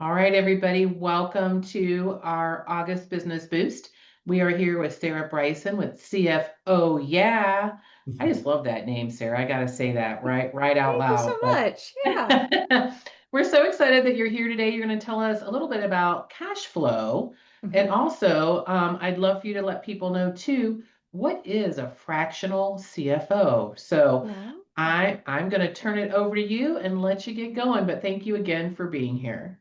All right, everybody, welcome to our August Business Boost. We are here with Sara Bryson with CFOh Yeah. I just love that name, Sarah. I got to say that right out Thank you so loud. But much. Yeah. we're so excited that you're here today. You're going to tell us a little bit about cash flow. And Mhm. also, I'd love for you to let people know too, what is a fractional CFO? So Yeah. I'm going to turn it over to you and let you get going. But thank you again for being here.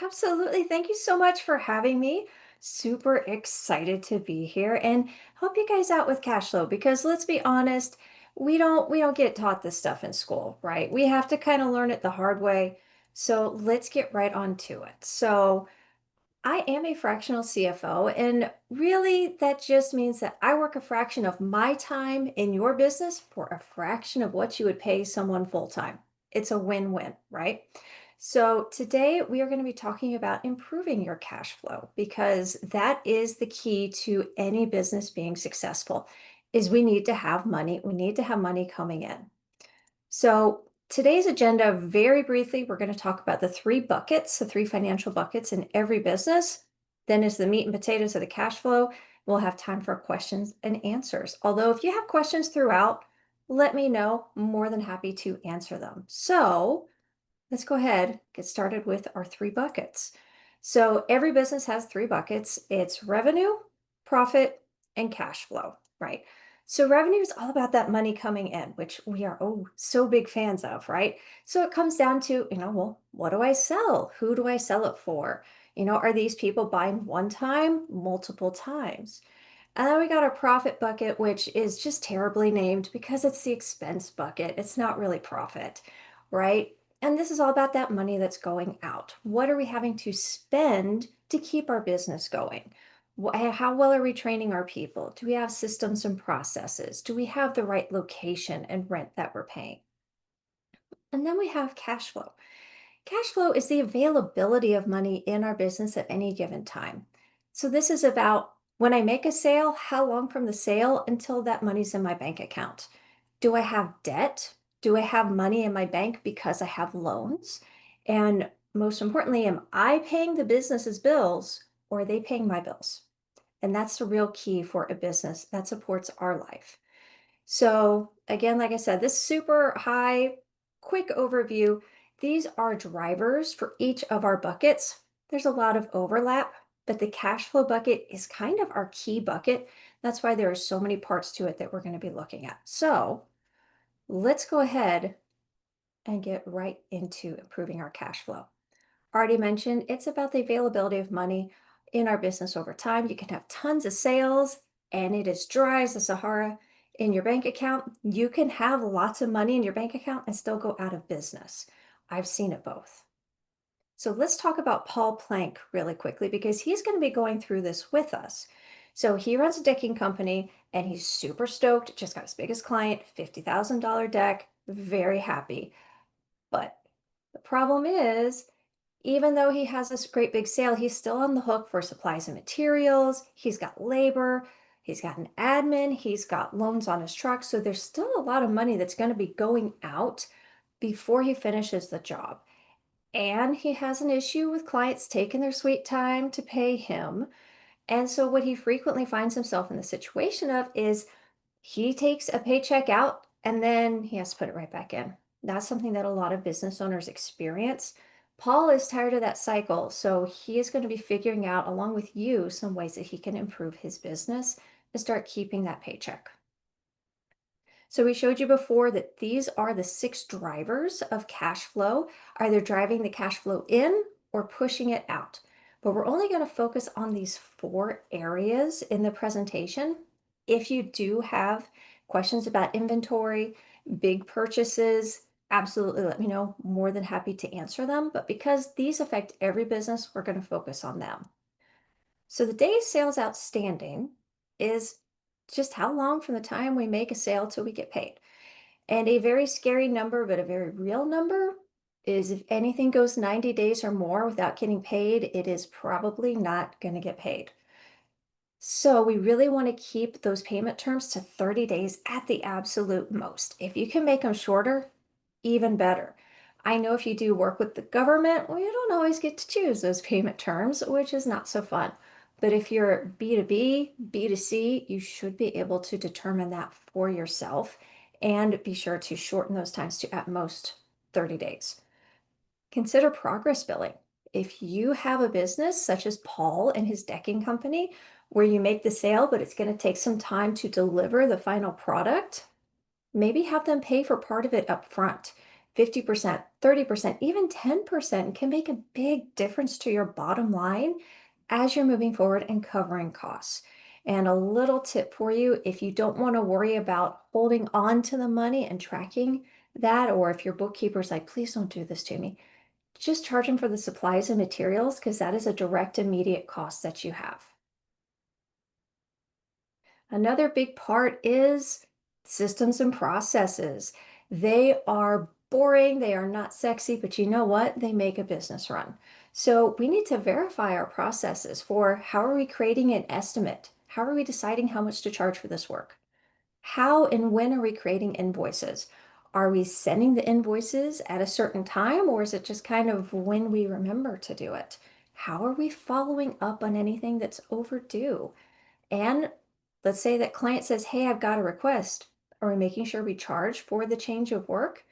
Absolutely. Thank you so much for having me. Super excited to be here and help you guys out with cash flow because let's be honest, we don't get taught this stuff in school, right? We have to kind of learn it the hard way. So let's get right on to it. So I am a fractional CFO, and really that just means that I work a fraction of my time in your business for a fraction of what you would pay someone full time. It's a win-win, right? So today we are going to be talking about improving your cash flow because that is the key to any business being successful is we need to have money. We need to have money coming in. So, today's agenda, very briefly, we're going to talk about the three buckets, the three financial buckets in every business. Then, is the meat and potatoes of the cash flow. We'll have time for questions and answers. Although, if you have questions throughout, let me know. I'm more than happy to answer them. So, let's go ahead, get started with our three buckets. So every business has three buckets. It's revenue, profit, and cash flow, right? So revenue is all about that money coming in, which we are so big fans of, right? So it comes down to, well, what do I sell? Who do I sell it for? Are these people buying one time, multiple times? And then we got our profit bucket, which is just terribly named because it's the expense bucket. It's not really profit, right? And this is all about that money that's going out. What are we having to spend to keep our business going? How well are we training our people? Do we have systems and processes? Do we have the right location and rent that we're paying? And then we have cash flow. Cash flow is the availability of money in our business at any given time. So, this is about when I make a sale, how long from the sale until that money's in my bank account? Do I have debt? Do I have money in my bank because I have loans? And most importantly, am I paying the business's bills or are they paying my bills? And that's the real key for a business that supports our life. So again, like I said, this super high, quick overview, these are drivers for each of our buckets. There's a lot of overlap, but the cash flow bucket is kind of our key bucket. That's why there are so many parts to it that we're going to be looking at. So let's go ahead and get right into improving our cash flow. Already mentioned, it's about the availability of money in our business over time. You can have tons of sales and it is dry as the Sahara in your bank account. You can have lots of money in your bank account and still go out of business. I've seen it both. So let's talk about Paul Plank really quickly because he's going to be going through this with us. So he runs a decking company and he's super stoked, just got his biggest client, $50,000 deck, very happy. But the problem is, even though he has this great big sale, he's still on the hook for supplies and materials. He's got labor, he's got an admin, he's got loans on his truck. So there's still a lot of money that's going to be going out before he finishes the job. And he has an issue with clients taking their sweet time to pay him. And so what he frequently finds himself in the situation of is he takes a paycheck out and then he has to put it right back in. That's something that a lot of business owners experience. Paul is tired of that cycle, so he is going to be figuring out, along with you, some ways that he can improve his business and start keeping that paycheck. So we showed you before that these are the six drivers of cash flow, either driving the cash flow in or pushing it out. But we're only going to focus on these four areas in the presentation. If you do have questions about inventory, big purchases, absolutely let me know. More than happy to answer them. But because these affect every business, we're going to focus on them. So the days sales outstanding is just how long from the time we make a sale till we get paid. And a very scary number, but a very real number is if anything goes 90 days or more without getting paid, it is probably not going to get paid. So we really want to keep those payment terms to 30 days at the absolute most. If you can make them shorter, even better. I know if you do work with the government, well, you don't always get to choose those payment terms, which is not so fun. But if you're B2B, B2C, you should be able to determine that for yourself and be sure to shorten those times to at most 30 days. Consider progress billing. If you have a business such as Paul and his decking company, where you make the sale, but it's going to take some time to deliver the final product, maybe have them pay for part of it up front. 50%, 30%, even 10% can make a big difference to your bottom line as you're moving forward and covering costs. And a little tip for you, if you don't want to worry about holding on to the money and tracking that, or if your bookkeeper's like, please don't do this to me, just charge them for the supplies and materials because that is a direct, immediate cost that you have. Another big part is systems and processes. They are boring, they are not sexy, but you know what? They make a business run. So we need to verify our processes for how are we creating an estimate? How are we deciding how much to charge for this work? How and when are we creating invoices? Are we sending the invoices at a certain time, or is it just kind of when we remember to do it? How are we following up on anything that's overdue? And let's say that client says, hey, I've got a request. Are we making sure we charge for the change of work?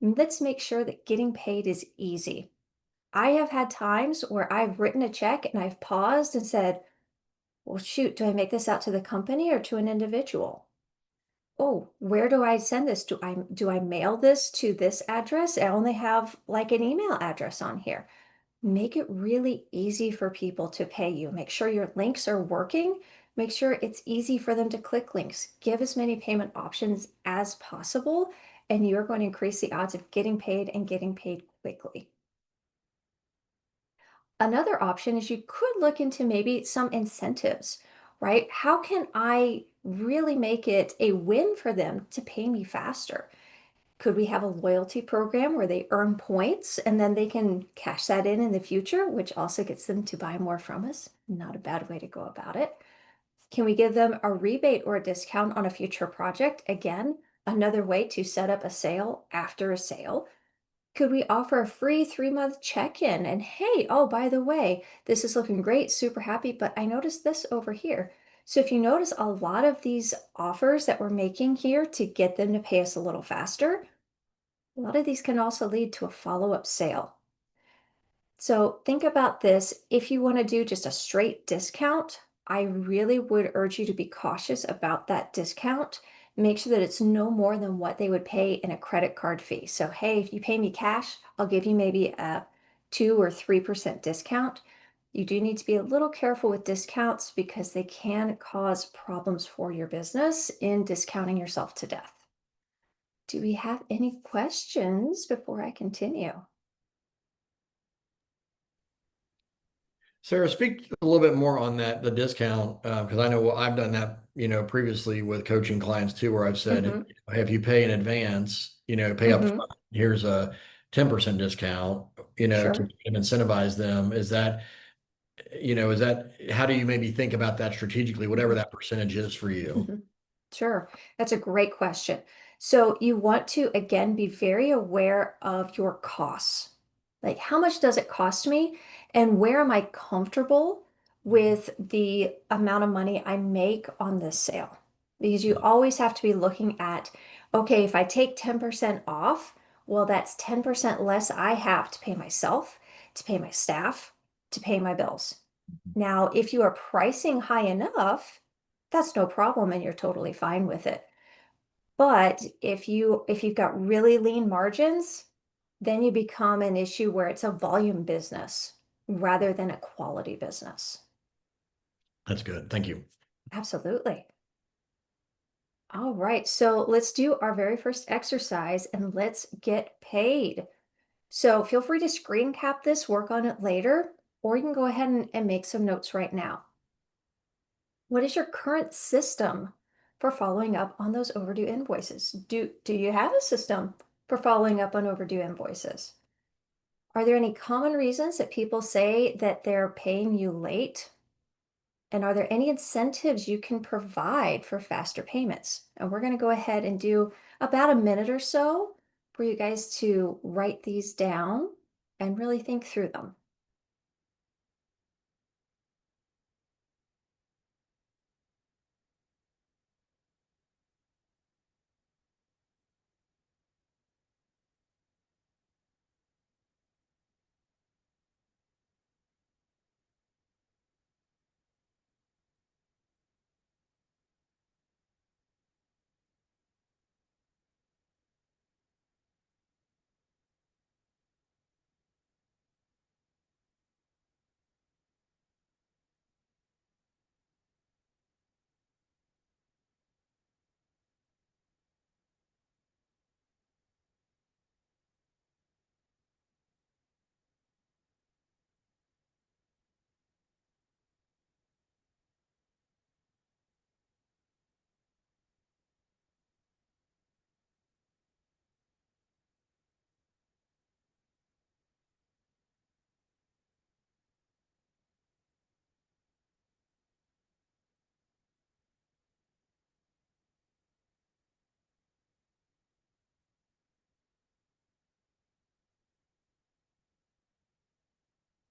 Let's make sure that getting paid is easy. I have had times where I've written a check and I've paused and said, well, shoot, do I make this out to the company or to an individual? Oh, where do I send this? Do I mail this to this address? I only have like an email address on here. Make it really easy for people to pay you. Make sure your links are working. Make sure it's easy for them to click links. Give as many payment options as possible, and you're going to increase the odds of getting paid and getting paid quickly. Another option is you could look into maybe some incentives, right? How can I really make it a win for them to pay me faster? Could we have a loyalty program where they earn points and then they can cash that in the future, which also gets them to buy more from us? Not a bad way to go about it. Can we give them a rebate or a discount on a future project? Again, another way to set up a sale after a sale. Could we offer a free 3-month check-in? And hey, oh, by the way, this is looking great, super happy, but I noticed this over here. So if you notice a lot of these offers that we're making here to get them to pay us a little faster, a lot of these can also lead to a follow-up sale. So think about this. If you want to do just a straight discount, I really would urge you to be cautious about that discount. Make sure that it's no more than what they would pay in a credit card fee. So, hey, if you pay me cash, I'll give you maybe a 2 or 3% discount. You do need to be a little careful with discounts because they can cause problems for your business in discounting yourself to death. Do we have any questions before I continue? Sarah, speak a little bit more on that, the discount, because I know I've done that, previously with coaching clients too, where I've said, Mm-hmm. hey, if you pay in advance, pay up Mm-hmm. front, here's a 10% discount, to Sure. incentivize them. How do you maybe think about that strategically, whatever Mhm. that percentage is for you? Mhm. Sure. That's a great question. So you want to, again, be very aware of your costs. Like, how much does it cost me? And where am I comfortable with the amount of money I make on this sale? Because you always have to be looking at, okay, if I take 10% off, well, that's 10% less I have to pay myself, to pay my staff, to pay my bills. Now, if you are pricing high enough, that's no problem and you're totally fine with it. But if you've got really lean margins, then you become an issue where it's a volume business rather than a quality business. That's good. Thank you. Absolutely. All right, so let's do our very first exercise and let's get paid. So feel free to screen cap this, work on it later, or you can go ahead and make some notes right now. What is your current system for following up on those overdue invoices? Do you have a system for following up on overdue invoices? Are there any common reasons that people say that they're paying you late? And are there any incentives you can provide for faster payments? And we're going to go ahead and do about a minute or so for you guys to write these down and really think through them.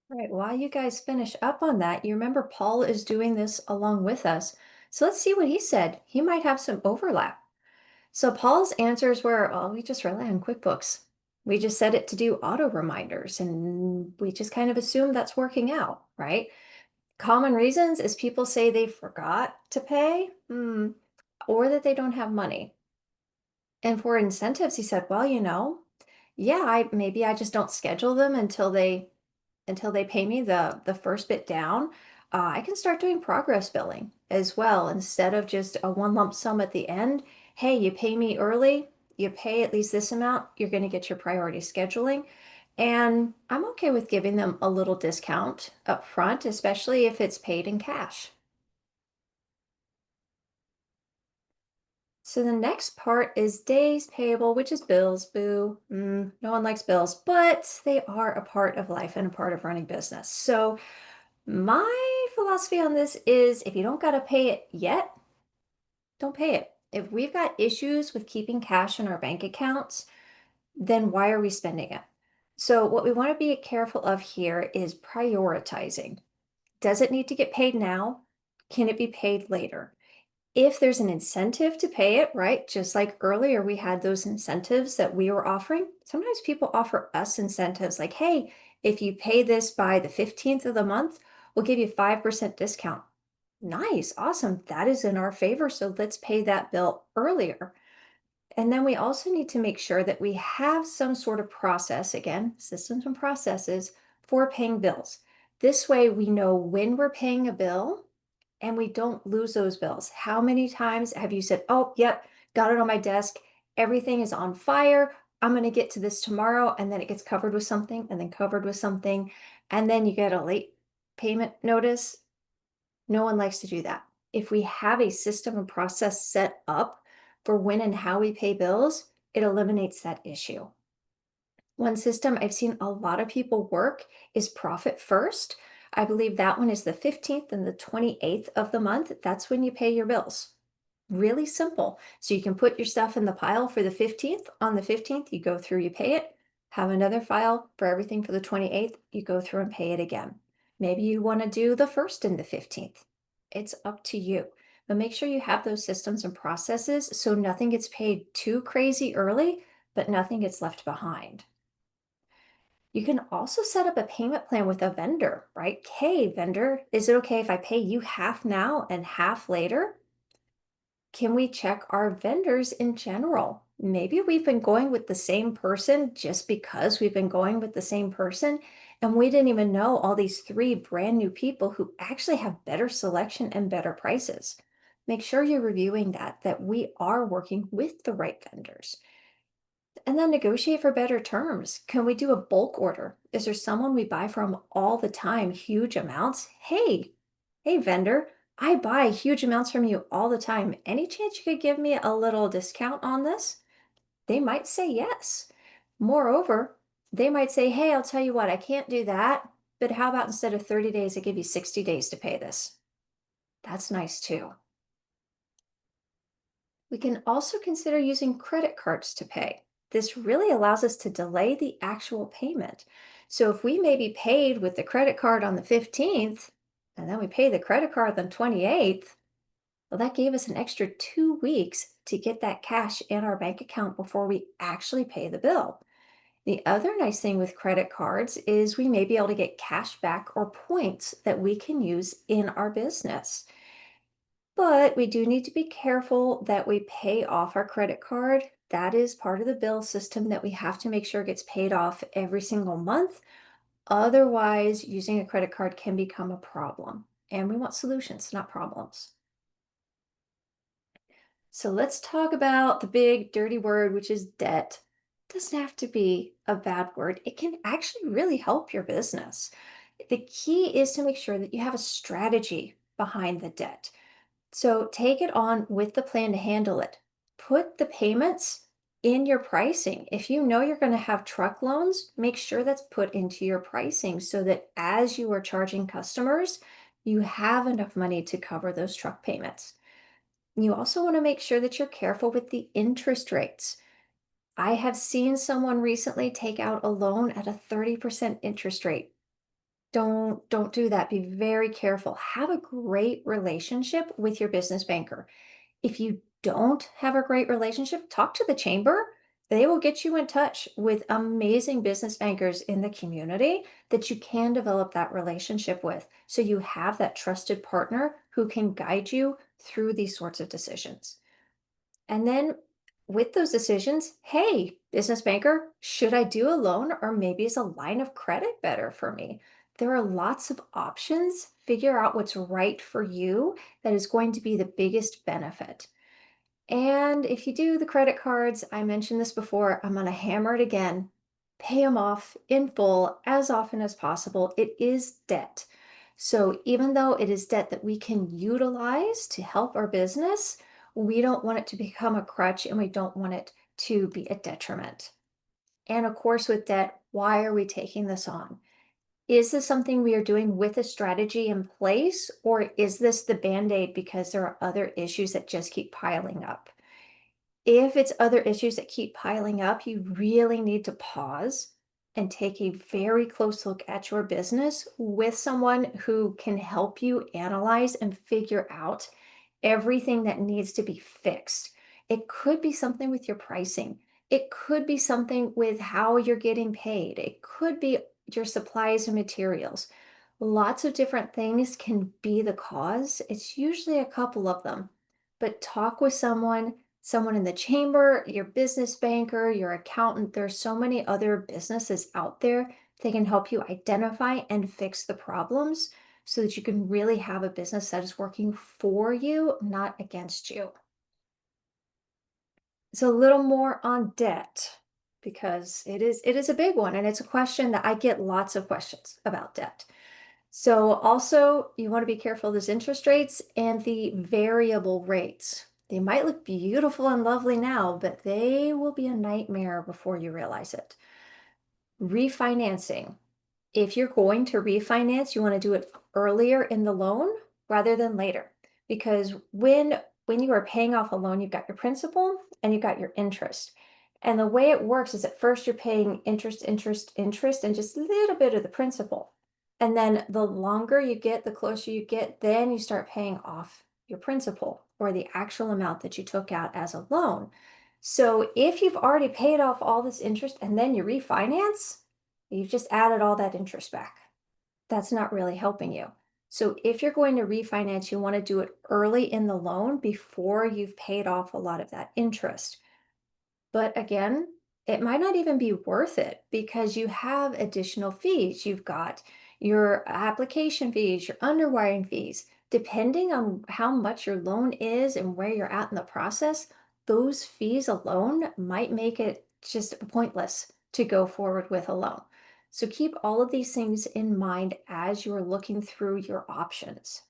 Right, while you guys finish up on that, you remember Paul is doing this along with us. So let's see what he said. He might have some overlap. So Paul's answers were, oh, we just rely on QuickBooks. We just set it to do auto reminders and we just kind of assume that's working out, right? Common reasons is people say they forgot to pay, or that they don't have money. And for incentives, he said, well, yeah, maybe I just don't schedule them until they pay me the first bit down. I can start doing progress billing as well instead of just a one lump sum at the end. Hey, you pay me early, you pay at least this amount, you're going to get your priority scheduling. And I'm okay with giving them a little discount up front, especially if it's paid in cash. So the next part is days payable, which is bills. Boo. No one likes bills, but they are a part of life and a part of running business. So my philosophy on this is if you don't got to pay it yet, don't pay it. If we've got issues with keeping cash in our bank accounts, then why are we spending it? So what we want to be careful of here is prioritizing. Does it need to get paid now? Can it be paid later? If there's an incentive to pay it, right? Just like earlier, we had those incentives that we were offering. Sometimes people offer us incentives like, hey, if you pay this by the 15th of the month, we'll give you 5% discount. Nice, awesome. That is in our favor. So let's pay that bill earlier. And then we also need to make sure that we have some sort of process, again, systems and processes for paying bills. This way we know when we're paying a bill and we don't lose those bills. How many times have you said, oh, yep, got it on my desk. Everything is on fire. I'm going to get to this tomorrow. And then it gets covered with something and then covered with something. And then you get a late payment notice. No one likes to do that. If we have a system and process set up for when and how we pay bills, it eliminates that issue. One system I've seen a lot of people work is Profit First. I believe that one is the 15th and the 28th of the month. That's when you pay your bills. Really simple. So you can put your stuff in the pile for the 15th. On the 15th, you go through, you pay it. Have another file for everything for the 28th. You go through and pay it again. Maybe you want to do the 1st and the 15th. It's up to you. But make sure you have those systems and processes so nothing gets paid too crazy early, but nothing gets left behind. You can also set up a payment plan with a vendor, right? Hey, vendor, is it okay if I pay you half now and half later? Can we check our vendors in general? Maybe we've been going with the same person just because we've been going with the same person, and we didn't even know all these three brand new people who actually have better selection and better prices. Make sure you're reviewing that we are working with the right vendors. And then negotiate for better terms. Can we do a bulk order? Is there someone we buy from all the time, huge amounts? Hey, vendor, I buy huge amounts from you all the time. Any chance you could give me a little discount on this? They might say yes. Moreover, they might say, hey, I'll tell you what, I can't do that. But how about instead of 30 days, I give you 60 days to pay this? That's nice too. We can also consider using credit cards to pay. this really allows us to delay the actual payment. So if we may be paid with the credit card on the 15th, and then we pay the credit card on the 28th, well, that gave us an extra 2 weeks to get that cash in our bank account before we actually pay the bill. The other nice thing with credit cards is we may be able to get cash back or points that we can use in our business. But we do need to be careful that we pay off our credit card. That is part of the bill system that we have to make sure gets paid off every single month. Otherwise, using a credit card can become a problem. And we want solutions, not problems. So let's talk about the big dirty word, which is debt. Doesn't have to be a bad word. It can actually really help your business. The key is to make sure that you have a strategy behind the debt. So take it on with the plan to handle it. Put the payments in your pricing. If you know you're going to have truck loans, make sure that's put into your pricing so that as you are charging customers, you have enough money to cover those truck payments. You also want to make sure that you're careful with the interest rates. I have seen someone recently take out a loan at a 30% interest rate. Don't do that. Be very careful. Have a great relationship with your business banker. If you don't have a great relationship, talk to the chamber. They will get you in touch with amazing business bankers in the community that you can develop that relationship with. So you have that trusted partner who can guide you through these sorts of decisions. And then with those decisions, hey, business banker, should I do a loan or maybe is a line of credit better for me? There are lots of options. Figure out what's right for you that is going to be the biggest benefit. And if you do the credit cards, I mentioned this before, I'm going to hammer it again. Pay them off in full as often as possible. It is debt. So even though it is debt that we can utilize to help our business, we don't want it to become a crutch and we don't want it to be a detriment. And of course, with debt, why are we taking this on? Is this something we are doing with a strategy in place, or is this the band aid because there are other issues that just keep piling up? If it's other issues that keep piling up, you really need to pause and take a very close look at your business with someone who can help you analyze and figure out everything that needs to be fixed. It could be something with your pricing. It could be something with how you're getting paid. It could be your supplies and materials. Lots of different things can be the cause. It's usually a couple of them. But talk with someone in the chamber, your business banker, your accountant. There's so many other businesses out there that can help you identify and fix the problems so that you can really have a business that is working for you, not against you. So a little more on debt because it is a big one and it's a question that I get lots of questions about debt. So also you want to be careful of those interest rates and the variable rates. They might look beautiful and lovely now, but they will be a nightmare before you realize it. Refinancing. If you're going to refinance, you want to do it earlier in the loan rather than later. Because when you are paying off a loan, you've got your principal and you've got your interest. And the way it works is at first you're paying interest, interest, interest, and just a little bit of the principal. And then the longer you get, the closer you get, then you start paying off your principal or the actual amount that you took out as a loan. So if you've already paid off all this interest and then you refinance, you've just added all that interest back. That's not really helping you. So if you're going to refinance, you want to do it early in the loan before you've paid off a lot of that interest. But again, it might not even be worth it because you have additional fees. You've got your application fees, your underwriting fees. Depending on how much your loan is and where you're at in the process, those fees alone might make it just pointless to go forward with a loan. So keep all of these things in mind as you're looking through your options.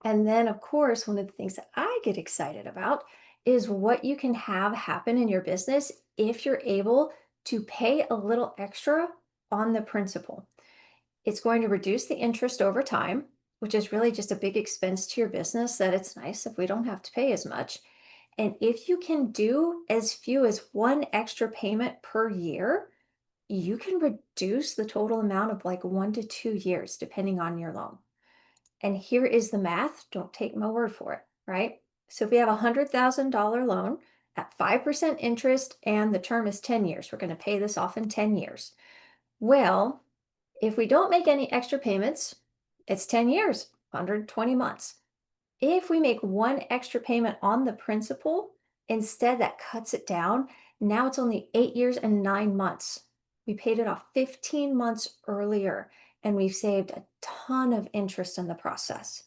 And then, of course, one of the things that I get excited about is what you can have happen in your business if you're able to pay a little extra on the principal. It's going to reduce the interest over time, which is really just a big expense to your business that it's nice if we don't have to pay as much. And if you can do as few as one extra payment per year, you can reduce the total amount of like 1 to 2 years, depending on your loan. And here is the math. Don't take my word for it, right? So if we have a $100,000 loan at 5% interest and the term is 10 years, we're going to pay this off in 10 years. Well, if we don't make any extra payments, it's 10 years, 120 months. If we make one extra payment on the principal, instead that cuts it down. Now it's only 8 years and 9 months. We paid it off 15 months earlier, and we've saved a ton of interest in the process.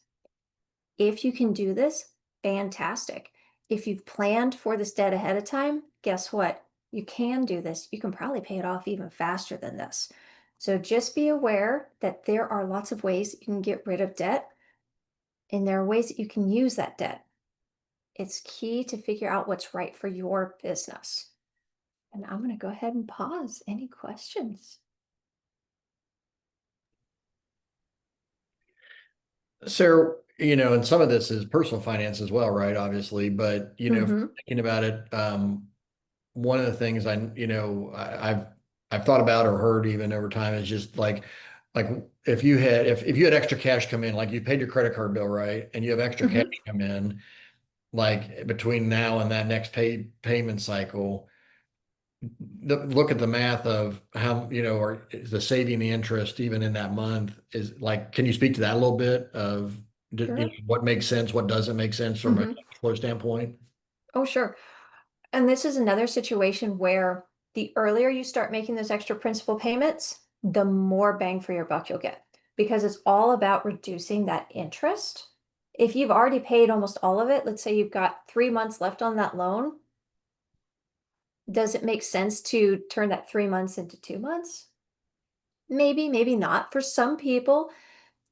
If you can do this, fantastic. If you've planned for this debt ahead of time, guess what? You can do this. You can probably pay it off even faster than this. So just be aware that there are lots of ways you can get rid of debt, and there are ways that you can use that debt. It's key to figure out what's right for your business. And I'm going to go ahead and pause. Any questions? So, and some of this is personal finance as well, right? Obviously, but Mm-hmm. thinking about it, one of the things I've thought about or heard even over time is just like if you had extra cash come in, like you paid your credit card bill, right? And you have extra cash Mm-hmm. come in, like between now and that next payment cycle, look at the math of how, or the saving the interest even in that month is like, can you speak to that a little bit of Sure. what makes sense, what doesn't make sense from a Mm-hmm. cash flow standpoint? Oh, sure. And this is another situation where the earlier you start making those extra principal payments, the more bang for your buck you'll get, because it's all about reducing that interest. If you've already paid almost all of it, let's say you've got 3 months left on that loan, does it make sense to turn that 3 months into 2 months? Maybe, maybe not. For some people,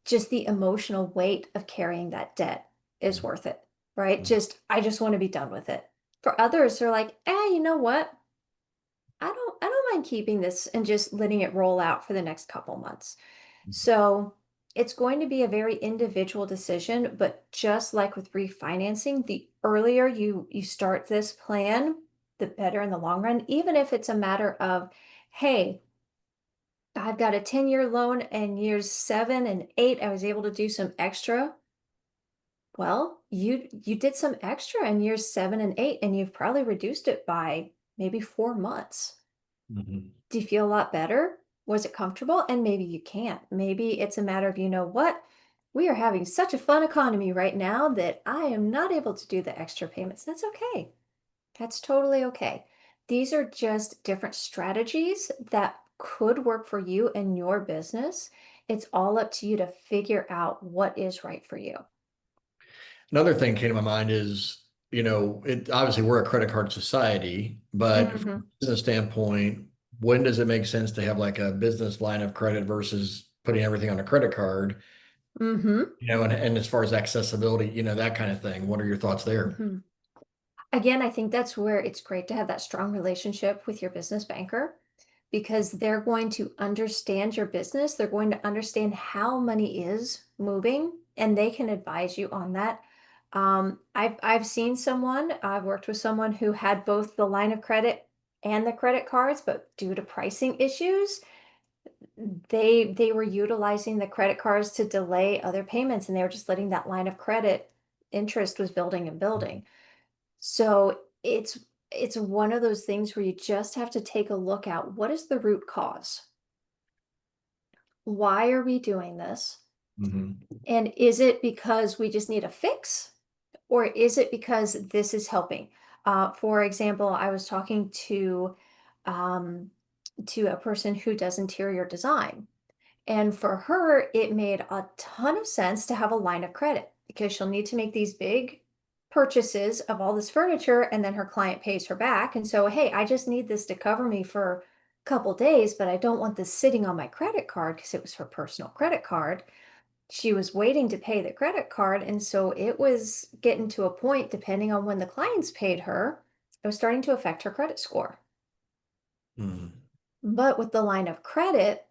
just the emotional weight of carrying that debt is worth it, right? I just want to be done with it. For others, they're like, you know what? I don't mind keeping this and just letting it roll out for the next couple months. So it's going to be a very individual decision, but just like with refinancing, the earlier you start this plan, the better in the long run. Even if it's a matter of, hey, I've got a 10-year loan and years 7 and 8, I was able to do some extra. Well, you did some extra in years 7 and 8, and you've probably reduced it by maybe 4 months. Mhm. Do you feel a lot better? Was it comfortable? And maybe you can't. Maybe it's a matter of, you know what? We are having such a fun economy right now that I am not able to do the extra payments. That's okay. That's totally okay. These are just different strategies that could work for you and your business. It's all up to you to figure out what is right for you. Another thing came to my mind is, it obviously we're a credit card society, but from Hmm. a business standpoint, when does it make sense to have like a business line of credit versus putting everything on a credit card? Hmm. And as far as accessibility, that kind of thing. What are your thoughts there? Hmm. Again, I think that's where it's great to have that strong relationship with your business banker, because they're going to understand your business. They're going to understand how money is moving, and they can advise you on that. I've seen someone, I've worked with someone who had both the line of credit and the credit cards, but due to pricing issues, they were utilizing the credit cards to delay other payments, and they were just letting that line of credit interest was building and building. So it's one of those things where you just have to take a look at what is the root cause? Why are we doing this? Mhm. And is it because we just need a fix? Or is it because this is helping? For example, I was talking um, to a person who does interior design. And for her, it made a ton of sense to have a line of credit because she'll need to make these big purchases of all this furniture, and then her client pays her back. And so, hey, I just need this to cover me for a couple days, but I don't want this sitting on my credit card because it was her personal credit card. She was waiting to pay the credit card. And so it was getting to a point, depending on when the clients paid her, it was starting to affect her credit score. Mhm. But with the line of credit,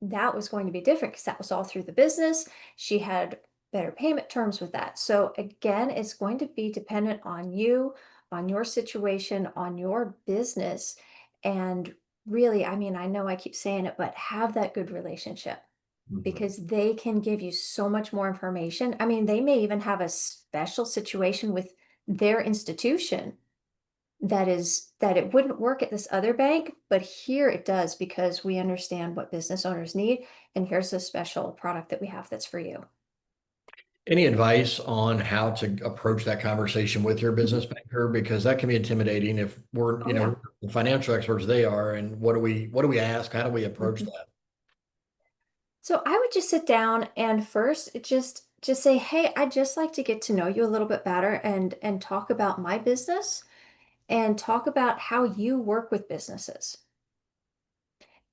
that was going to be different because that was all through the business. She had better payment terms with that. So again, it's going to be dependent on you, on your situation, on your business, and really, I mean, I know I keep saying it, but have that good relationship Mhm. because they can give you so much more information. I mean, they may even have a special situation with their institution that it wouldn't work at this other bank, but here it does because we understand what business owners need, and here's a special product that we have that's for you. Any advice on how to approach that conversation with your Mhm. business banker? Because that can be intimidating if we're, Oh yeah. the financial experts they are, and what do we ask? How do we approach Mhm. that? So I would just sit down and first just say, "Hey, I'd just like to get to know you a little bit better and talk about my business and talk about how you work with businesses."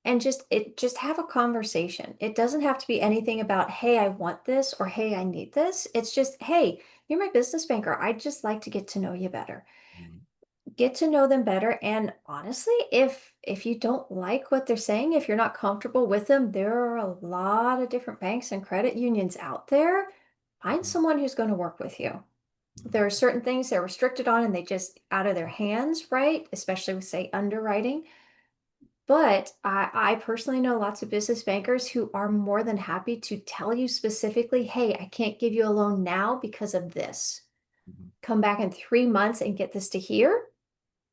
And just have a conversation. It doesn't have to be anything about, "Hey, I want this," or "Hey, I need this." It's just, "Hey, you're my business banker. I'd just like to get to know you better." Mhm. Get to know them better, and honestly, if you don't like what they're saying, if you're not comfortable with them, there are a lot of different banks and credit unions out there. Find Mhm. someone who's going to work with you. There are certain things they're restricted on and they just out of their hands, right? Especially with, say, underwriting. But I personally know lots of business bankers who are more than happy to tell you specifically, "Hey, I can't give you a loan now because of this. Mhm. Come back in 3 months and get this to here,"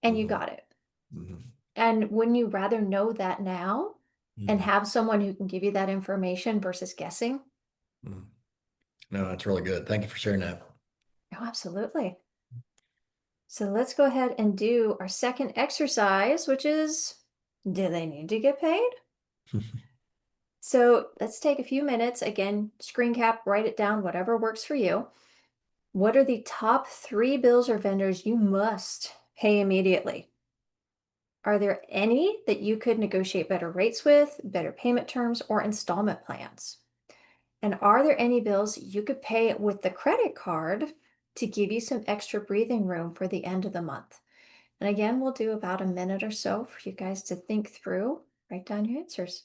and you Mhm. got it. Mhm. And wouldn't you rather know that now and Mhm. have someone who can give you that information versus guessing? Mhm. No, that's really good. Thank you for sharing that. Oh, absolutely. So let's go ahead and do our second exercise, which is, do they need to get paid? So let's take a few minutes. Again, screen cap, write it down, whatever works for you. What are the top three bills or vendors you must pay immediately? Are there any that you could negotiate better rates with, better payment terms, or installment plans? And are there any bills you could pay with the credit card to give you some extra breathing room for the end of the month? And again, we'll do about a minute or so for you guys to think through, write down your answers.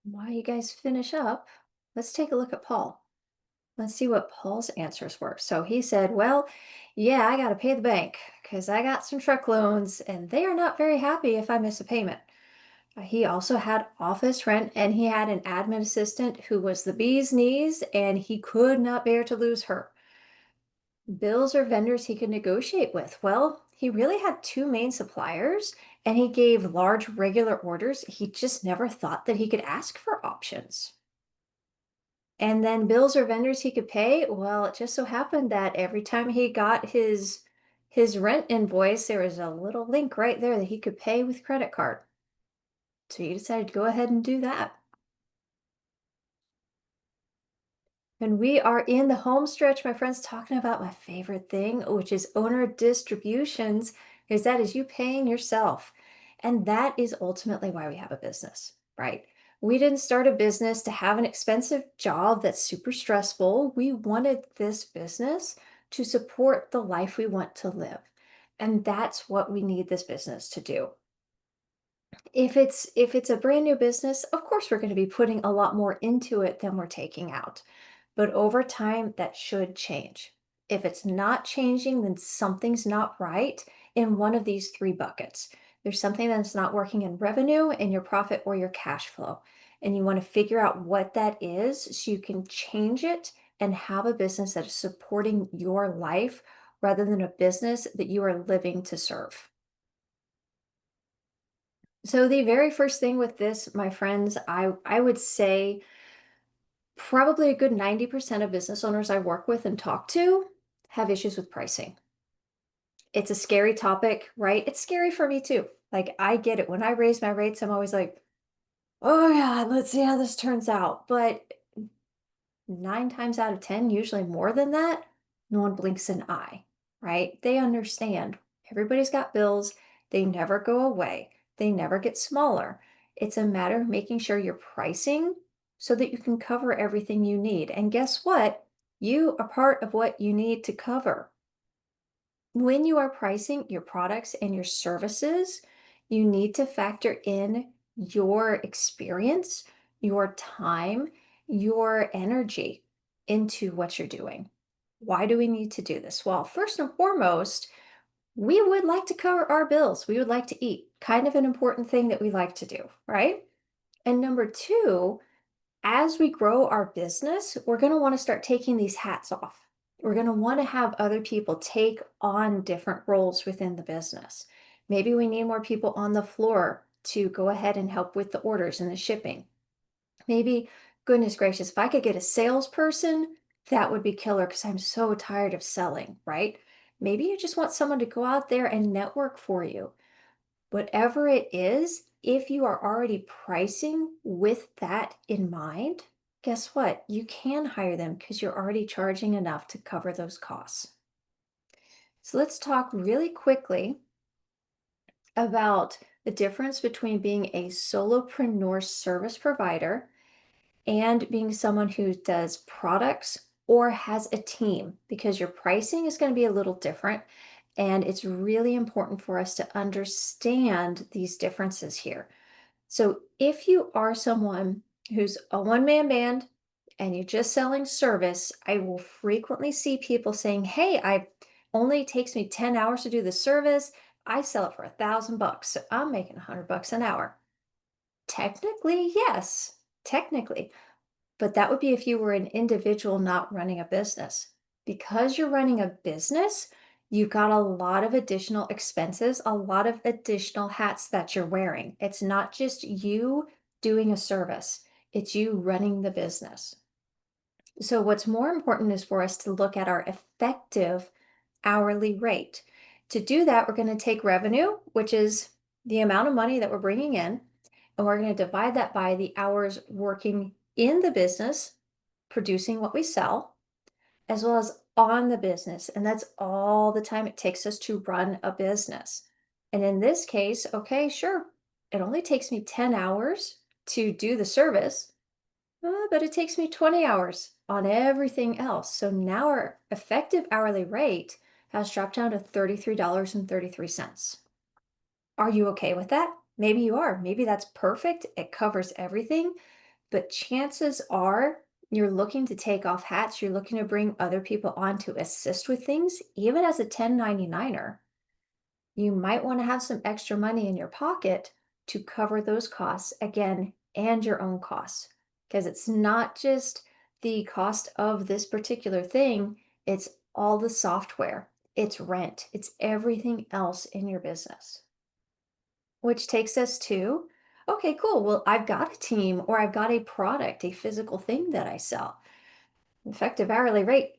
While you guys finish up, let's take a look at Paul. Let's see what Paul's answers were. So he said, "Well, yeah, I got to pay the bank because I got some truck loans and they are not very happy if I miss a payment." He also had office rent and he had an admin assistant who was the bee's knees and he could not bear to lose her. Bills or vendors he could negotiate with. Well, he really had two main suppliers and he gave large regular orders. He just never thought that he could ask for options. And then bills or vendors he could pay, well, it just so happened that every time he got his rent invoice, there was a little link right there that he could pay with credit card. So he decided to go ahead and do that. And we are in the home stretch, my friends, talking about my favorite thing, which is owner distributions, because that is you paying yourself. And that is ultimately why we have a business, right? We didn't start a business to have an expensive job that's super stressful. We wanted this business to support the life we want to live. And that's what we need this business to do. If it's a brand new business, of course we're going to be putting a lot more into it than we're taking out. But over time that should change. If it's not changing, then something's not right in one of these three buckets. There's something that's not working in revenue, in your profit, or your cash flow. and you want to figure out what that is so you can change it and have a business that is supporting your life rather than a business that you are living to serve. So the very first thing with this, my friends, I would say probably a good 90% of business owners I work with and talk to have issues with pricing. It's a scary topic, right? It's scary for me too. Like I get it. When I raise my rates, I'm always like, "Oh yeah, let's see how this turns out." But 9 times out of 10, usually more than that, no one blinks an eye, right? They understand everybody's got bills, they never go away, they never get smaller. It's a matter of making sure you're pricing so that you can cover everything you need. And guess what? You are part of what you need to cover. When you are pricing your products and your services, you need to factor in your experience, your time, your energy into what you're doing. Why do we need to do this? Well, first and foremost, we would like to cover our bills. We would like to eat, kind of an important thing that we like to do, right? And number two, as we grow our business, we're going to want to start taking these hats off. We're going to want to have other people take on different roles within the business. Maybe we need more people on the floor to go ahead and help with the orders and the shipping. Maybe, goodness gracious, if I could get a salesperson, that would be killer because I'm so tired of selling, right? Maybe you just want someone to go out there and network for you. Whatever it is, if you are already pricing with that in mind, guess what? You can hire them because you're already charging enough to cover those costs. So let's talk really quickly about the difference between being a solopreneur service provider and being someone who does products or has a team, because your pricing is going to be a little different. And it's really important for us to understand these differences here. So if you are someone who's a one-man band and you're just selling service, I will frequently see people saying, "Hey, I only takes me 10 hours to do the service. I sell it for $1,000. So I'm making $100 an hour." Technically, yes, technically. But that would be if you were an individual not running a business. Because you're running a business, you've got a lot of additional expenses, a lot of additional hats that you're wearing. It's not just you doing a service, it's you running the business. So, what's more important is for us to look at our effective hourly rate. To do that, we're going to take revenue, which is the amount of money that we're bringing in, and we're going to divide that by the hours working in the business, producing what we sell, as well as on the business. And that's all the time it takes us to run a business. And in this case, okay, sure, it only takes me 10 hours to do the service, but it takes me 20 hours on everything else. So now our effective hourly rate has dropped down to $33.33. Are you okay with that? Maybe you are. Maybe that's perfect. It covers everything. But chances are you're looking to take off hats. You're looking to bring other people on to assist with things, even as a 1099er. You might want to have some extra money in your pocket to cover those costs again and your own costs. Because it's not just the cost of this particular thing, it's all the software, it's rent, it's everything else in your business. Which takes us to, okay, cool. Well, I've got a team or I've got a product, a physical thing that I sell. Effective hourly rate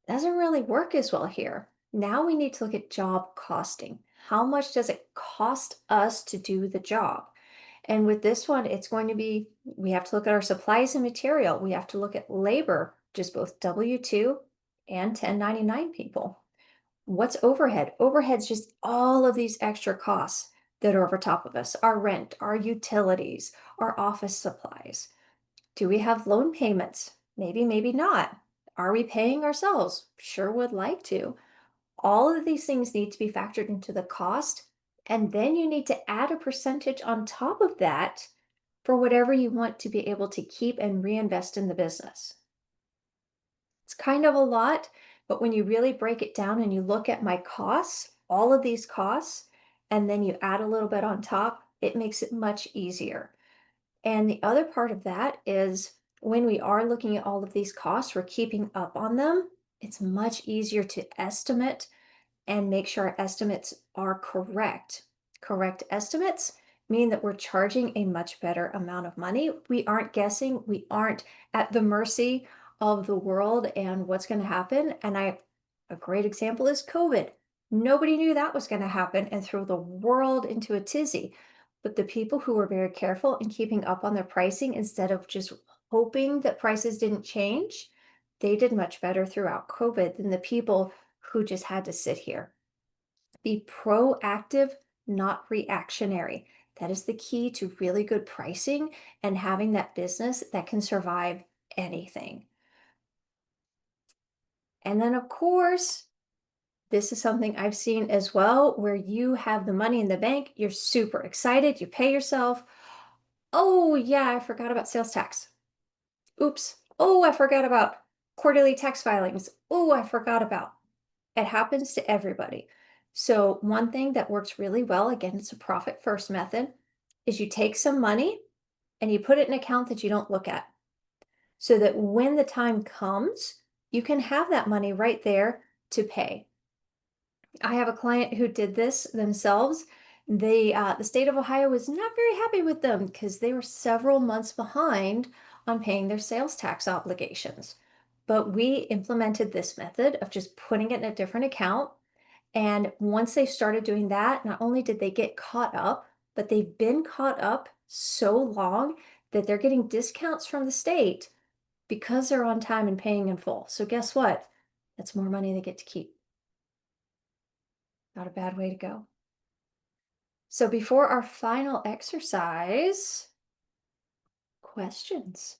doesn't really work as well here. Now we need to look at job costing. How much does it cost us to do the job? And with this one, it's going to be, we have to look at our supplies and material. We have to look at labor, just both W-2 and 1099 people. What's overhead? Overhead's just all of these extra costs that are over top of us, our rent, our utilities, our office supplies. Do we have loan payments? Maybe, maybe not. Are we paying ourselves? Sure would like to. All of these things need to be factored into the cost. And then you need to add a percentage on top of that for whatever you want to be able to keep and reinvest in the business. It's kind of a lot, but when you really break it down and you look at my costs, all of these costs, and then you add a little bit on top, it makes it much easier. And the other part of that is when we are looking at all of these costs, we're keeping up on them. It's much easier to estimate and make sure our estimates are correct. Correct estimates mean that we're charging a much better amount of money. We aren't guessing, we aren't at the mercy of the world and what's going to happen. A great example is COVID. Nobody knew that was going to happen and threw the world into a tizzy. But the people who were very careful in keeping up on their pricing instead of just hoping that prices didn't change, they did much better throughout COVID than the people who just had to sit here. Be proactive, not reactionary. That is the key to really good pricing and having that business that can survive anything. And then, of course, this is something I've seen as well where you have the money in the bank, you're super excited, you pay yourself. Oh, yeah, I forgot about sales tax. Oops. Oh, I forgot about quarterly tax filings. Oh, I forgot about. It happens to everybody. So one thing that works really well, again, it's a profit first method, is you take some money and you put it in an account that you don't look at so that when the time comes, you can have that money right there to pay. I have a client who did this themselves. The state of Ohio was not very happy with them because they were several months behind on paying their sales tax obligations. But we implemented this method of just putting it in a different account. And once they started doing that, not only did they get caught up, but they've been caught up so long that they're getting discounts from the state because they're on time and paying in full. So guess what? That's more money they get to keep. Not a bad way to go. So before our final exercise, questions.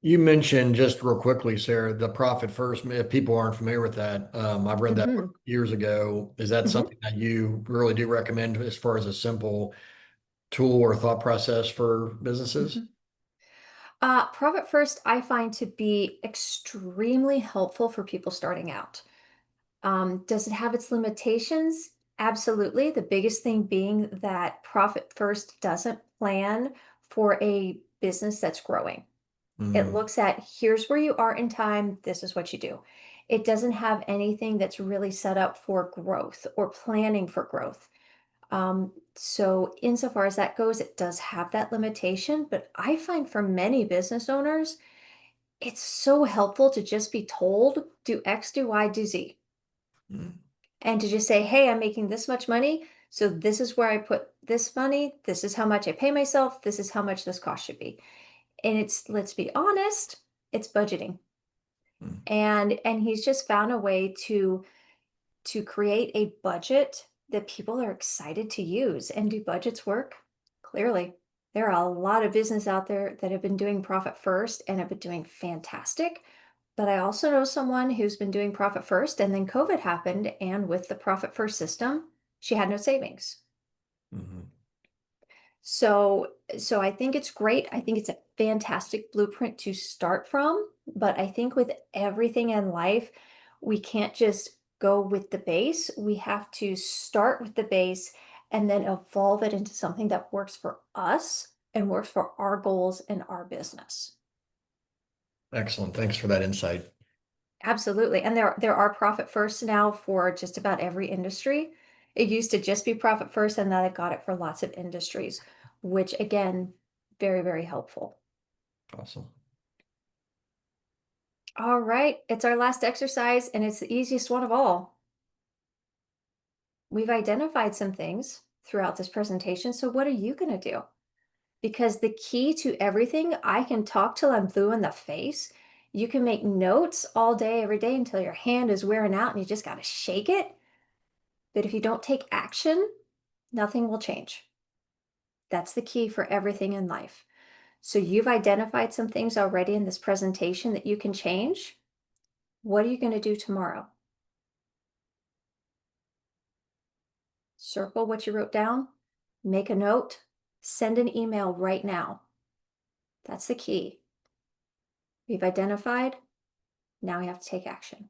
You mentioned just real quickly, Sarah, the profit first. If people aren't familiar with that, I've read that book Hmm. years ago. Is that Hmm. something that you really do recommend as far as a simple tool or thought process for businesses? Hmm. Profit first, I find to be extremely helpful for people starting out. Does it have its limitations? Absolutely. The biggest thing being that Profit First doesn't plan for a business that's growing. It Mm, looks at here's where you are in time, this is what you do. It doesn't have anything that's really set up for growth or planning for growth. So, insofar as that goes, it does have that limitation. But I find for many business owners, it's so helpful to just be told do X, do Y, do Z mm, and to just say, hey, I'm making this much money. So this is where I put this money. This is how much I pay myself. This is how much this cost should be. And it's, let's be honest, it's budgeting. mm. And he's just found a way to create a budget that people are excited to use. And do budgets work? Clearly. There are a lot of business out there that have been doing profit first and have been doing fantastic. But I also know someone who's been doing profit first and then COVID happened. And with the profit first system, she had no savings. Mhm. So I think it's great. I think it's a fantastic blueprint to start from, but I think with everything in life, we can't just go with the base. We have to start with the base and then evolve it into something that works for us and works for our goals and our business. Excellent. Thanks for that insight. Absolutely. And there are profit first now for just about every industry. It used to just be profit first, and now they've got it for lots of industries, which again, very, very helpful. Awesome. All right, it's our last exercise, and it's the easiest one of all. We've identified some things throughout this presentation. So what are you going to do? Because the key to everything, I can talk till I'm blue in the face. You can make notes all day, every day until your hand is wearing out and you just got to shake it. But if you don't take action, nothing will change. That's the key for everything in life. So you've identified some things already in this presentation that you can change. What are you going to do tomorrow? Circle what you wrote down, make a note, send an email right now. That's the key. We've identified, now we have to take action.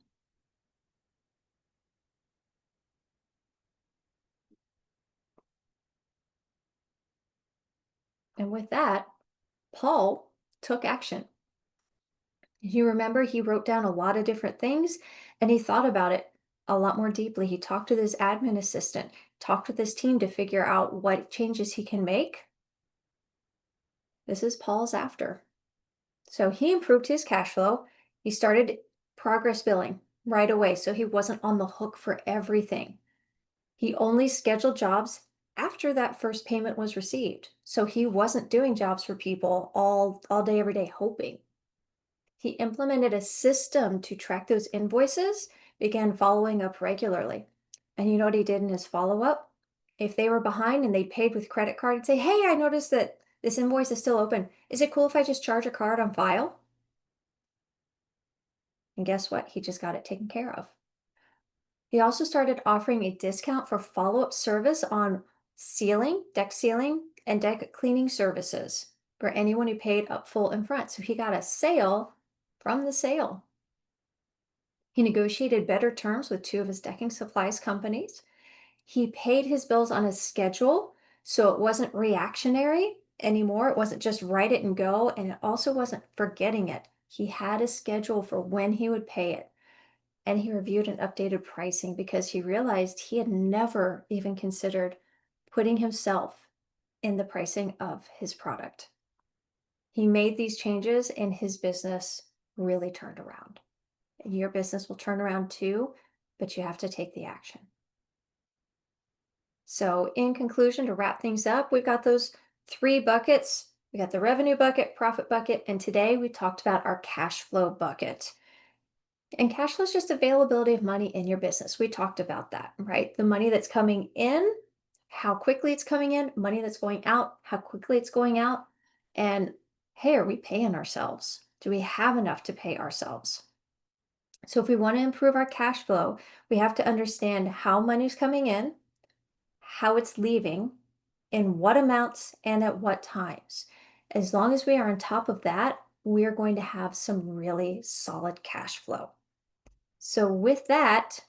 And with that, Paul took action. You remember he wrote down a lot of different things and he thought about it a lot more deeply. He talked with his admin assistant, talked with his team to figure out what changes he can make. This is Paul's after. So he improved his cash flow. He started progress billing right away so he wasn't on the hook for everything. He only scheduled jobs after that first payment was received. So he wasn't doing jobs for people all day, every day, hoping. He implemented a system to track those invoices, began following up regularly. And you know what he did in his follow up? If they were behind and they paid with credit card, he'd say, "Hey, I noticed that this invoice is still open. Is it cool if I just charge a card on file?" And guess what? He just got it taken care of. He also started offering a discount for follow up service on deck sealing, and deck cleaning services for anyone who paid up full and front. So he got a sale from the sale. He negotiated better terms with two of his decking supplies companies. He paid his bills on a schedule, so it wasn't reactionary anymore. It wasn't just write it and go, and it also wasn't forgetting it. He had a schedule for when he would pay it. And he reviewed and updated pricing because he realized he had never even considered putting himself in the pricing of his product. He made these changes and his business really turned around. Your business will turn around too, but you have to take the action. So, in conclusion, to wrap things up, we've got those three buckets. We got the revenue bucket, profit bucket, and today we talked about our cash flow bucket. And cash flow is just availability of money in your business. We talked about that, right? The money that's coming in, how quickly it's coming in, money that's going out, how quickly it's going out. And hey, are we paying ourselves? Do we have enough to pay ourselves? So if we want to improve our cash flow, we have to understand how money's coming in, how it's leaving, in what amounts, and at what times. As long as we are on top of that, we are going to have some really solid cash flow. So with that,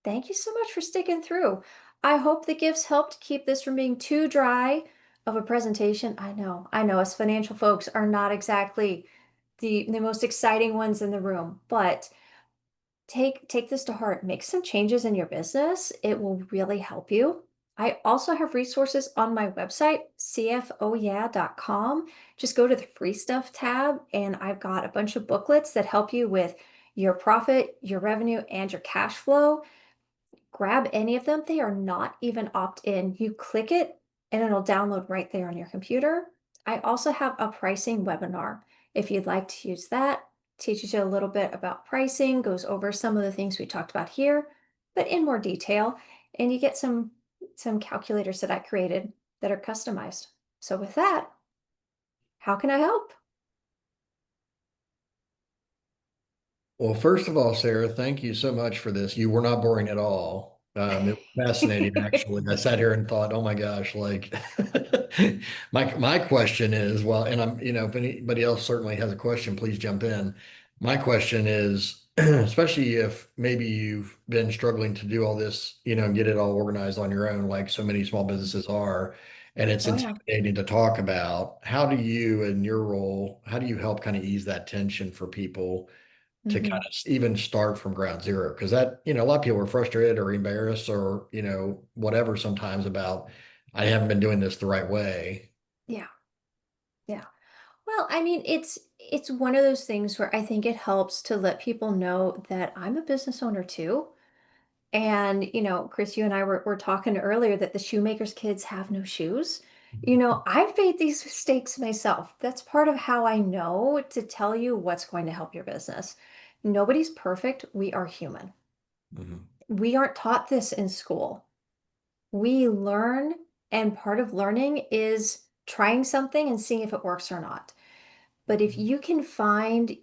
thank you so much for sticking through. I hope the gifts helped keep this from being too dry of a presentation. I know us financial folks are not exactly the most exciting ones in the room, but take this to heart. Make some changes in your business. It will really help you. I also have resources on my website, CFOhYeah.com. Just go to the free stuff tab, and I've got a bunch of booklets that help you with your profit, your revenue, and your cash flow. Grab any of them. They are not even opt-in. You click it and it'll download right there on your computer. I also have a pricing webinar. If you'd like to use that, teaches you a little bit about pricing, goes over some of the things we talked about here, but in more detail. And you get some calculators that I created that are customized. So with that, how can I help? Well, first of all, Sarah, thank you so much for this. You were not boring at all. It was fascinating, actually. I sat here and thought, oh my gosh, like my question is, well, and I'm, if anybody else certainly has a question, please jump in. My question is, especially if maybe you've been struggling to do all this, and get it all organized on your own, like so many small businesses are, and it's Oh yeah. intimidating to talk about. How do you, in your role, how do you help kind of ease that tension for people to kind Hmm. of even start from ground zero? Because that, a lot of people are frustrated or embarrassed or, whatever sometimes about, I haven't been doing this the right way. Yeah. Yeah. Well, I mean, it's one of those things where I think it helps to let people know that I'm a business owner too. And, Chris, you and I were talking earlier that the shoemaker's kids have no shoes. I've made these mistakes myself. That's part of how I know to tell you what's going to help your business. Nobody's perfect. We are human. Mhm. We aren't taught this in school. We learn, and part of learning is trying something and seeing if it works or not. But if you can find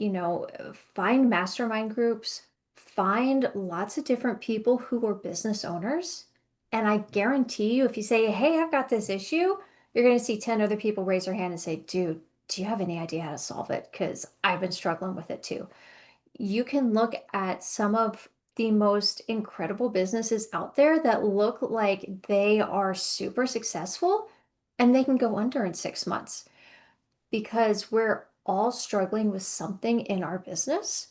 mastermind groups, find lots of different people who are business owners, and I guarantee you, if you say, "Hey, I've got this issue," you're going to see 10 other people raise their hand and say, "Dude, do you have any idea how to solve it? Because I've been struggling with it too." You can look at some of the most incredible businesses out there that look like they are super successful, and they can go under in 6 months because we're all struggling with something in our business.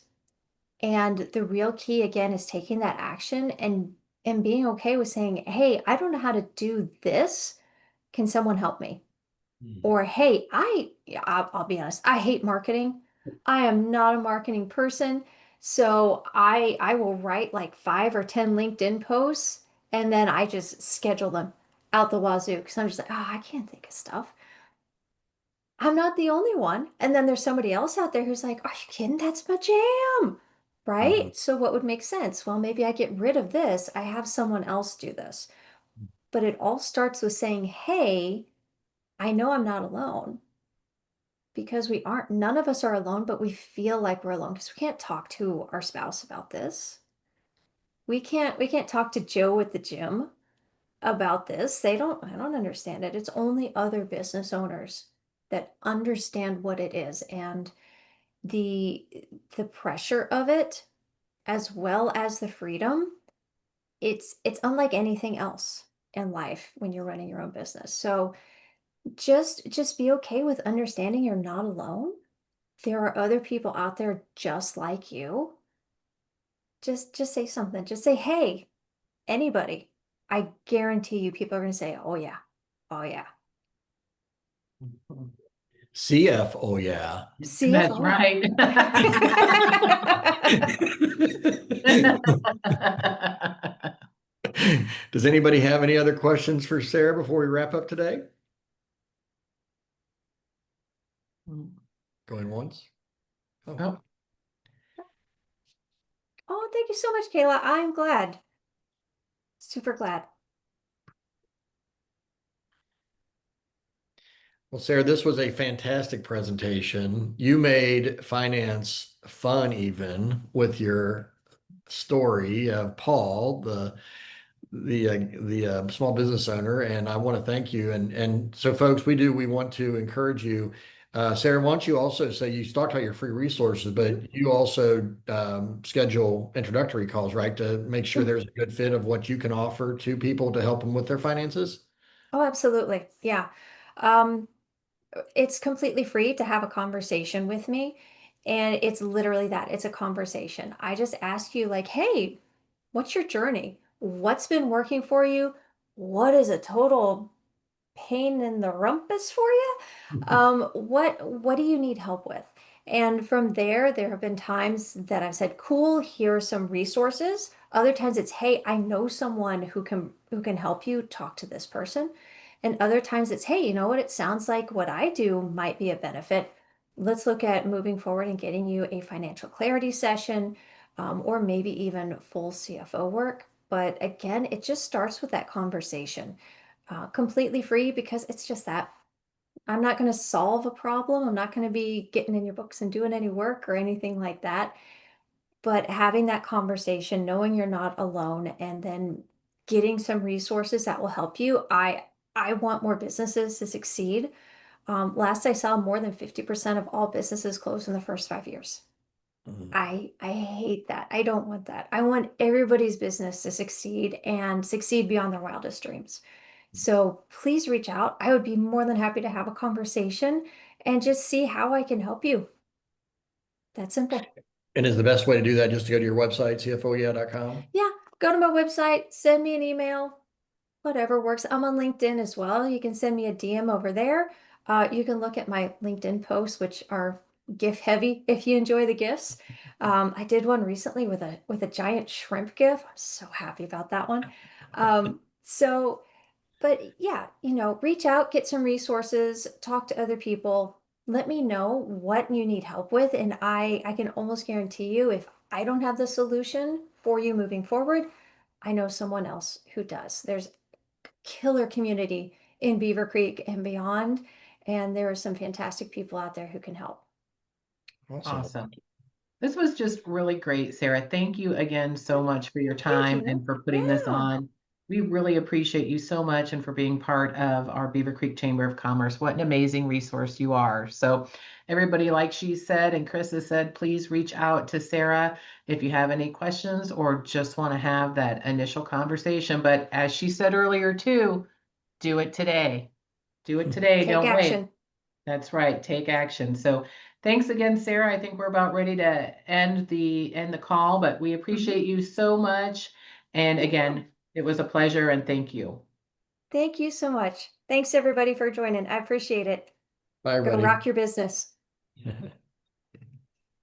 And the real key again is taking that action and being okay with saying, "Hey, I don't know how to do this. Can someone help me?" Mm. Or, "Hey, yeah, I'll be honest, I hate marketing. I am not a marketing person. So I will write like 5 or 10 LinkedIn posts and then I just schedule them out the wazoo because I'm just like, oh, I can't think of stuff. I'm not the only one. And then there's somebody else out there who's like, are you kidding? That's my jam. Mhm. Right? So what would make sense? Well, maybe I get rid of this. I have someone else do this. But it all starts with saying, hey, I know I'm not alone because we aren't, none of us are alone, but we feel like we're alone because we can't talk to our spouse about this. We can't talk to Joe at the gym about this. I don't understand it. It's only other business owners that understand what it is and the the pressure of it as well as the freedom. It's unlike anything else in life when you're running your own business. So just be okay with understanding you're not alone. There are other people out there just like you. Just say something. Just say, "Hey," anybody. I guarantee you people are going to say, "Oh yeah. Oh yeah." CFOh Yeah. That's CFOh, right. yeah. Does anybody have any other questions for Sarah before we wrap up today? Going once? Oh. Oh, Oh, thank you so much, Kayla. I'm glad. Super glad. Well, Sarah, this was a fantastic presentation. You made finance fun even with your story of Paul, the small business owner, and I want to thank you. And so, folks, we want to encourage you. Sarah, why don't you also say you talked about your free resources, Mhm. but you also schedule introductory calls, right, to make sure Mm. there's a good fit of what you can offer to people to help them with their finances? Oh, absolutely. Yeah. Um, it's completely free to have a conversation with me. And it's literally that. It's a conversation. I just ask you, like, hey, what's your journey? What's been working for you? What is a total pain in the rumpus for you? What do you need help with? And from there, there have been times that I've said, cool, here are some resources. Other times it's, hey, I know someone who can help you talk to this person. And other times it's, hey, you know what? It sounds like what I do might be a benefit. Let's look at moving forward and getting you a financial clarity session, or maybe even full CFO work. But again, it just starts with that conversation, completely free because it's just that. I'm not going to solve a problem. I'm not going to be getting in your books and doing any work or anything like that. But having that conversation, knowing you're not alone, and then getting some resources that will help you. I want more businesses to succeed. Last I saw, more than 50% of all businesses close in the first 5 years. Mhm. I hate that. I don't want that. I want everybody's business to succeed and succeed beyond their wildest dreams. So please reach out. I would be more than happy to have a conversation and just see how I can help you. That simple. And is the best way to do that just to go to your website, cfohyeah.com? Yeah, go to my website, send me an email, whatever works. I'm on LinkedIn as well. You can send me a DM over there. You can look at my LinkedIn posts, which are GIF heavy if you enjoy the GIFs. I did one recently with a giant shrimp GIF. I'm so happy about that one. So but yeah, reach out, get some resources, talk to other people. Let me know what you need help with, and I can almost guarantee you if I don't have the solution for you moving forward, I know someone else who does. There's killer community in Beaver Creek and beyond, and there are some fantastic people out there who can help. Awesome. awesome. This was just really great, Sarah. Thank you again so much for your Well, thank time you. and for putting this Yeah. on. We really appreciate you so much and for being part of our Beaver Creek Chamber of Commerce. What an amazing resource you are. So, everybody, like she said and Chris has said, please reach out to Sarah if you have any questions or just want to have that initial conversation. But as she said earlier, too, do it today. Do it today. Take Don't wait. action. That's right. Take action. So thanks again, Sarah. I think we're about ready to end the call, but we appreciate you so much. And Yeah. again, it was a pleasure and thank you. Thank you so much. Thanks everybody for joining. I appreciate it. Bye, Gonna everybody. rock your business.